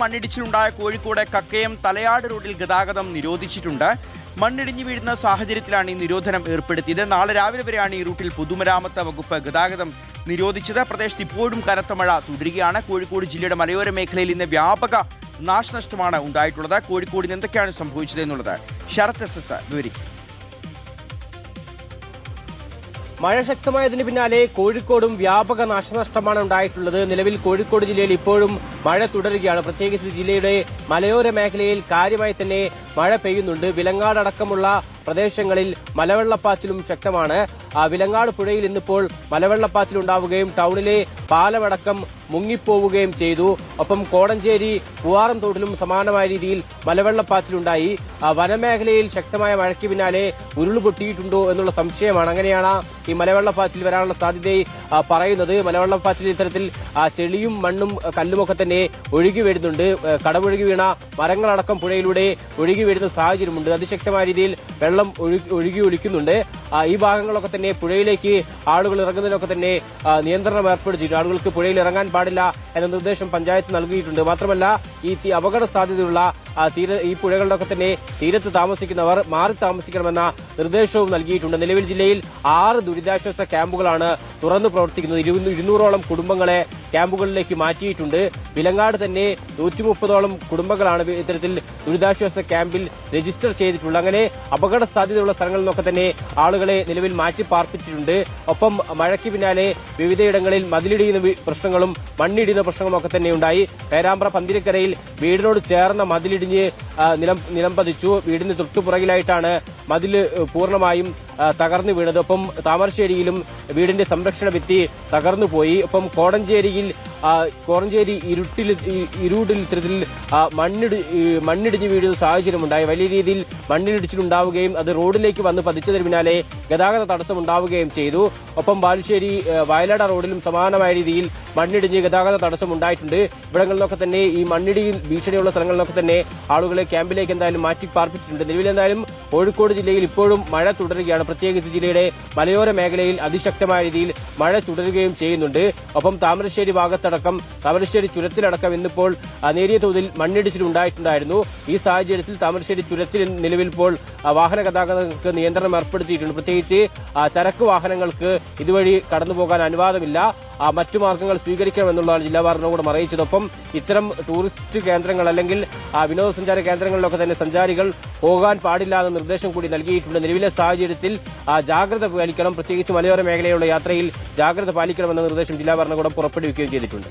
മണ്ണിടിച്ചിലുണ്ടായ കോഴിക്കോട് കക്കയം തലയാട് റോഡിൽ ഗതാഗതം നിരോധിച്ചിട്ടുണ്ട്. മണ്ണിടിഞ്ഞു വീഴുന്ന സാഹചര്യത്തിലാണ് ഈ നിരോധനം ഏർപ്പെടുത്തിയത്. നാളെ രാവിലെ വരെയാണ് ഈ റൂട്ടിൽ പൊതുമരാമത്ത് വകുപ്പ് ഗതാഗതം നിരോധിച്ചത്. പ്രദേശത്ത് ഇപ്പോഴും കനത്ത മഴ തുടരുകയാണ്. കോഴിക്കോട് ജില്ലയുടെ മലയോര മേഖലയിൽ ഇന്ന് വ്യാപക നാശനഷ്ടമാണ് ഉണ്ടായിട്ടുള്ളത്. കോഴിക്കോടിന് എന്തൊക്കെയാണ് സംഭവിച്ചത് എന്നുള്ളത് ശരത് എസ് വിവരിക്കും. മഴ ശക്തമായതിന് പിന്നാലെ കോഴിക്കോടും വ്യാപക നാശനഷ്ടമാണ് ഉണ്ടായിട്ടുള്ളത്. നിലവിൽ കോഴിക്കോട് ജില്ലയിൽ ഇപ്പോഴും മഴ തുടരുകയാണ്. പ്രത്യേകിച്ച് ജില്ലയുടെ മലയോര മേഖലയിൽ കാര്യമായി തന്നെ മഴ പെയ്യുന്നുണ്ട്. വിലങ്ങാട് അടക്കമുള്ള പ്രദേശങ്ങളിൽ മലവെള്ളപ്പാച്ചിലും ശക്തമാണ്. വിലങ്ങാട് പുഴയിൽ ഇന്നിപ്പോൾ മലവെള്ളപ്പാച്ചിലുണ്ടാവുകയും ടൗണിലെ പാലമടക്കം മുങ്ങിപ്പോവുകയും ചെയ്തു. ഒപ്പം കോടഞ്ചേരി പൂവാറം തോട്ടിലും സമാനമായ രീതിയിൽ മലവെള്ളപ്പാച്ചിലുണ്ടായി. വനമേഖലയിൽ ശക്തമായ മഴയ്ക്ക് പിന്നാലെ ഉരുളുപൊട്ടിയിട്ടുണ്ടോ എന്നുള്ള സംശയമാണ്. അങ്ങനെയാണ് ഈ മലവെള്ളപ്പാച്ചിൽ വരാനുള്ള സാധ്യത പറയുന്നത്. മലവെള്ളപ്പാച്ചിൽ ഇത്തരത്തിൽ ചെളിയും മണ്ണും കല്ലുമൊക്കെ തന്നെ ഒഴുകി വരുന്നുണ്ട്. കടപൊഴുകി വീണ മരങ്ങളടക്കം പുഴയിലൂടെ ഒഴുകി വരുന്ന സാഹചര്യമുണ്ട്. അതിശക്തമായ രീതിയിൽ വെള്ളം ഒഴുകി ഒലിക്കുന്നുണ്ട്. ഈ ഭാഗങ്ങളൊക്കെ തന്നെ പുഴയിലേക്ക് ആളുകൾ ഇറങ്ങുന്നതിനൊക്കെ തന്നെ നിയന്ത്രണം ഏർപ്പെടുത്തിയിട്ടുണ്ട്. ആളുകൾക്ക് പുഴയിൽ ഇറങ്ങാൻ പാടില്ല എന്ന നിർദ്ദേശം പഞ്ചായത്ത് നൽകിയിട്ടുണ്ട്. മാത്രമല്ല ഈ അപകട സാധ്യതയുള്ള ഈ പുഴകളിലൊക്കെ തന്നെ തീരത്ത് താമസിക്കുന്നവർ മാറി താമസിക്കണമെന്ന നിർദ്ദേശവും നൽകിയിട്ടുണ്ട്. നിലവിൽ ജില്ലയിൽ 6 ദുരിതാശ്വാസ ക്യാമ്പുകളാണ് തുറന്നു പ്രവർത്തിക്കുന്നത്. 200ഓളം കുടുംബങ്ങളെ ക്യാമ്പുകളിലേക്ക് മാറ്റിയിട്ടുണ്ട്. വിലങ്ങാട് തന്നെ 130ഓളം കുടുംബങ്ങളാണ് ഇത്തരത്തിൽ ദുരിതാശ്വാസ ക്യാമ്പിൽ രജിസ്റ്റർ ചെയ്തിട്ടുള്ളത്. അങ്ങനെ അപകട സാധ്യതയുള്ള സ്ഥലങ്ങളിൽ നിന്നൊക്കെ തന്നെ ആളുകളെ നിലവിൽ മാറ്റി പാർപ്പിച്ചിട്ടുണ്ട്. ഒപ്പം മഴയ്ക്ക് പിന്നാലെ വിവിധയിടങ്ങളിൽ മതിലിടിയുന്ന പ്രശ്നങ്ങളും മണ്ണിടിയുന്ന പ്രശ്നങ്ങളും ഒക്കെ തന്നെ ഉണ്ടായി. പേരാമ്പ്ര പന്തിരിക്കരയിൽ വീടിനോട് ചേർന്ന മതിലിടിഞ്ഞ് നിലം പതിച്ചു. വീടിന് തൊട്ടുപുറകിലായിട്ടാണ് മതിൽ പൂർണ്ണമായും തകർന്നു വീണത്. ഒപ്പം താമരശ്ശേരിയിലും വീടിന്റെ സംരക്ഷണ ഭിത്തി തകർന്നുപോയി. ഒപ്പം കോടഞ്ചേരി ഇരുട്ടിൽ ഇത്തരത്തിൽ മണ്ണിടിഞ്ഞ് വീഴുന്ന സാഹചര്യമുണ്ടായി. വലിയ രീതിയിൽ മണ്ണിടിച്ചിലുണ്ടാവുകയും അത് റോഡിലേക്ക് വന്ന് പതിച്ചതിന് പിന്നാലെ ഗതാഗത തടസ്സമുണ്ടാവുകയും ചെയ്തു. ഒപ്പം ബാലുശ്ശേരി വയലാട റോഡിലും സമാനമായ രീതിയിൽ മണ്ണിടിഞ്ഞ് ഗതാഗത തടസ്സമുണ്ടായിട്ടുണ്ട്. ഇവിടങ്ങളിൽ നിന്നൊക്കെ തന്നെ ഈ മണ്ണിടിയിൽ ഭീഷണിയുള്ള സ്ഥലങ്ങളിൽ നിന്നൊക്കെ തന്നെ ആളുകളെ ക്യാമ്പിലേക്ക് എന്തായാലും മാറ്റി പാർപ്പിച്ചിട്ടുണ്ട്. നിലവിൽ എന്തായാലും കോഴിക്കോട് ജില്ലയിൽ ഇപ്പോഴും മഴ തുടരുകയാണ്. പ്രത്യേകിച്ച് ജില്ലയുടെ മലയോര മേഖലയിൽ അതിശക്തമായ രീതിയിൽ മഴ തുടരുകയും ചെയ്യുന്നുണ്ട്. ഒപ്പം താമരശ്ശേരി ഭാഗത്തടക്കം താമരശ്ശേരി ചുരത്തിലടക്കം ഇന്നിപ്പോൾ നേരിയ തോതിൽ മണ്ണിടിച്ചിലുണ്ടായിട്ടുണ്ടായിരുന്നു. ഈ സാഹചര്യത്തിൽ താമരശ്ശേരി ചുരത്തിൽ നിലവിൽ ഇപ്പോൾ വാഹന ഗതാഗതങ്ങൾക്ക് നിയന്ത്രണം ഏർപ്പെടുത്തിയിട്ടുണ്ട്. പ്രത്യേകിച്ച് ചരക്ക് വാഹനങ്ങൾക്ക് ഇതുവഴി കടന്നുപോകാൻ അനുവാദമില്ല. മറ്റു മാർഗ്ഗങ്ങൾ സ്വീകരിക്കണമെന്നുള്ളതാണ് ജില്ലാ ഭരണകൂടം അറിയിച്ചതൊപ്പം ഇത്തരം ടൂറിസ്റ്റ് കേന്ദ്രങ്ങൾ അല്ലെങ്കിൽ വിനോദസഞ്ചാര കേന്ദ്രങ്ങളിലൊക്കെ തന്നെ സഞ്ചാരികൾ പോകാൻ പാടില്ല എന്ന നിർദ്ദേശം കൂടി നൽകിയിട്ടുണ്ട്. നിലവിലെ സാഹചര്യത്തിൽ ജാഗ്രത പാലിക്കണം. പ്രത്യേകിച്ച് മലയോര മേഖലയിലുള്ള യാത്രയിൽ ജാഗ്രത പാലിക്കണമെന്ന നിർദ്ദേശം ജില്ലാ ഭരണകൂടം പുറപ്പെടുവിക്കുകയും ചെയ്തിട്ടുണ്ട്.